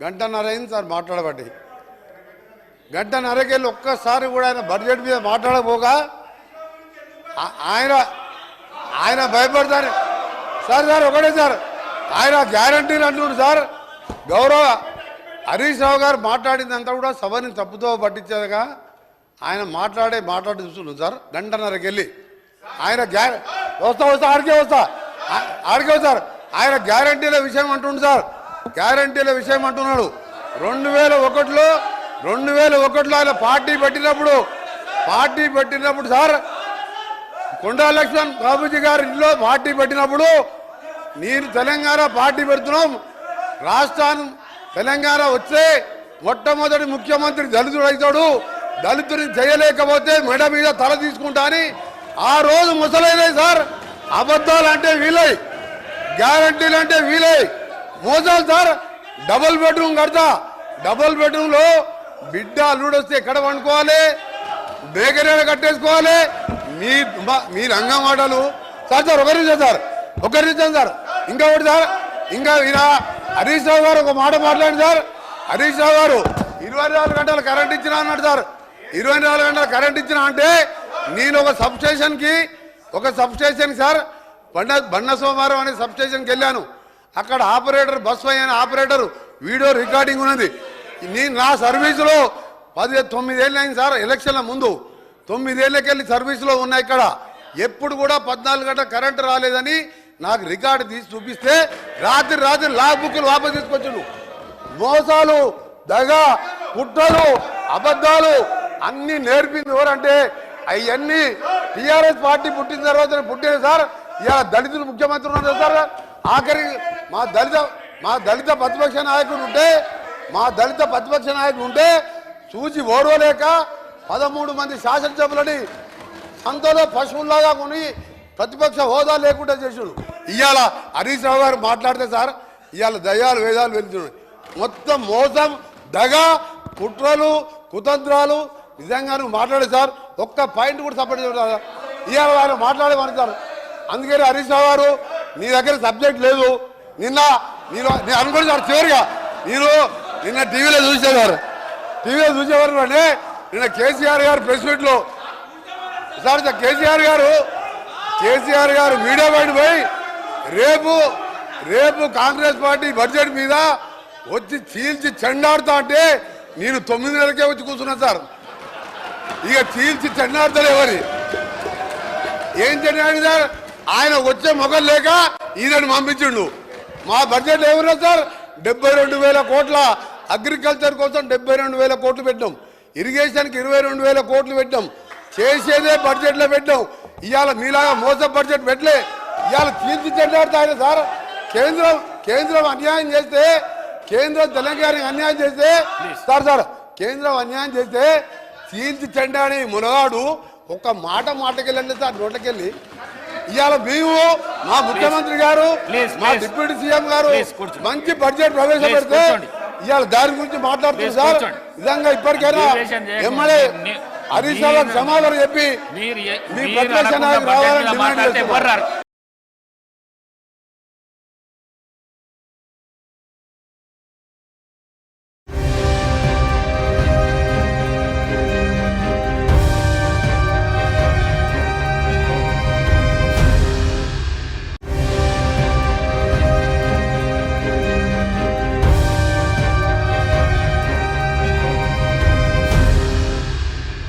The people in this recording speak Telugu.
గంటన్నర అయింది సార్ మాట్లాడబట్టి. గంటన్నరకెళ్ళి ఒక్కసారి కూడా ఆయన బడ్జెట్ మీద మాట్లాడకపోగా ఆయన భయపడతారు సార్ ఒకటే సార్ ఆయన గ్యారంటీలు అంటున్నాడు సార్. గౌరవ హరీష్ రావు గారు మాట్లాడిందంతా కూడా సభని తప్పుతో పట్టించేదిగా ఆయన మాట్లాడి చూస్తున్నాడు సార్. గంటన్నరకెళ్ళి ఆయన వస్తా ఆడికే సార్ ఆయన గ్యారంటీల విషయం అంటుండు సార్. గ్యారంటీల విషయం అంటున్నాడు. 2001లో ఆయన పార్టీ పెట్టినప్పుడు సార్ కొండా లక్ష్మణ్ బాబుజీ గారి ఇంట్లో పార్టీ పెట్టినప్పుడు నేను తెలంగాణ పార్టీ పెడుతున్నాం, రాష్ట్రాన్ని తెలంగాణ వచ్చే మొట్టమొదటి ముఖ్యమంత్రి దళితుడు అవుతాడు, దళితుడిని చేయలేకపోతే మెడ మీద తల తీసుకుంటా అని ఆ రోజు ముసలైనాయి సార్. అబద్ధాలు అంటే వీలై, గ్యారంటీలు అంటే వీలై, మోసాలు సార్. డబుల్ బెడ్రూమ్ కడతా, డబుల్ బెడ్రూమ్లో బిడ్డ అల్లుడు వస్తే ఎక్కడ వండుకోవాలి, బేకరీలో కట్టేసుకోవాలి. మీ రంగం మాటలు సార్. ఒకరి సార్ ఇంకా ఒకటి సార్. ఇంకా ఈయన హరీష్ రావు గారు ఒక మాట మాట్లాడి సార్. హరీష్ రావు గారు 24 గంటలు కరెంట్ ఇచ్చినా అన్నాడు సార్. 24 గంటలు కరెంట్ ఇచ్చినా అంటే నేను ఒక సబ్స్టేషన్ సార్ బండ సోమవారం అనే సబ్స్టేషన్కి వెళ్ళాను. అక్కడ ఆపరేటర్ బస్ అయిన ఆపరేటర్ వీడియో రికార్డింగ్ ఉన్నది. నేను నా సర్వీసులో 9 ఏళ్ళు అయింది సార్. ఎలక్షన్ల ముందు 9 ఏళ్ళకెళ్ళి సర్వీసులో ఉన్నాయి. ఇక్కడ ఎప్పుడు కూడా 14 గంటల కరెంటు రాలేదని నాకు రికార్డు తీసి చూపిస్తే రాత్రి లాగ్ బుక్లు వాపసు తీసుకొచ్చాడు. మోసాలు, దగా, కుట్రలు, అబద్ధాలు అన్ని నేర్పింది ఎవరంటే అవన్నీ టీఆర్ఎస్ పార్టీ పుట్టిన తర్వాత పుట్టిన సార్. ఇలా దళితులు ముఖ్యమంత్రి ఉన్నారు సార్. ఆఖరికి మా దళిత ప్రతిపక్ష నాయకుడు ఉంటే చూసి ఓడవలేక 13 మంది శాసనసభ్యులని సంతలో పశువుల్లాగా కొని ప్రతిపక్ష హోదా లేకుండా చేసాడు. ఇవాళ హరీష్ రావు గారు మాట్లాడితే సార్ ఇవాళ దయ్యాలు వేదాలు వెళ్తున్నాయి. మొత్తం మోసం, దగా, కుట్రలు, కుతంత్రాలు. నిజంగా నువ్వు మాట్లాడే సార్ ఒక్క పాయింట్ కూడా సపోర్ట్ చేయడం ఇవాళ ఆయన మాట్లాడేవారు సార్. అందుకని హరీష్ రావు గారు నీ దగ్గర సబ్జెక్ట్ లేదు. నేను అనుకోండి సార్. చివరిగా నిన్న టీవీలో చూసేవారు అంటే నిన్న కేసీఆర్ గారు ప్రెస్ మీట్లో సార్ కేసీఆర్ గారు మీడియా బయట పోయి రేపు కాంగ్రెస్ పార్టీ బడ్జెట్ మీద వచ్చి చీల్చి చెండాడుతా అంటే నేను 9 నెలలకే వచ్చి కూర్చున్నా సార్. ఇక చీల్చి చెండాడతలేవని ఏం చెండాడు సార్. ఆయన వచ్చే మొగలు లేక ఈయనని పంపించిండు. మా బడ్జెట్ ఏమన్నా సార్ 72,000 కోట్ల అగ్రికల్చర్ కోసం 72,000 కోట్లు పెట్టాం. ఇరిగేషన్కి 22,000 కోట్లు పెట్టాం. చేసేదే బడ్జెట్లో పెట్టాం. ఇవాళ మీలాగా మోస బడ్జెట్ పెట్టలే. ఇవాళ చీల్చి చెండాడుతాయన సార్. కేంద్రం అన్యాయం చేస్తే, కేంద్రం తెలంగాణకి అన్యాయం చేస్తే సార్ కేంద్రం అన్యాయం చేస్తే చీల్చి చెండాడి మునగాడు ఒక్క మాటకెళ్ళండి సార్ నోట్లకెళ్ళి. ఇవాళ మేము మా ముఖ్యమంత్రి గారు, మా డిప్యూటీ సీఎం గారు మంచి బడ్జెట్ ప్రవేశపెడితే ఇవాళ దాని గురించి మాట్లాడుతుంది సార్. నిజంగా ఇప్పటికైనా ఎమ్మెల్యే హరీష్ రావు క్షమాపణ చెప్పి మీ ప్రతిపక్ష నాయకులు రావాలని డిమాండ్ చేస్తున్నారు.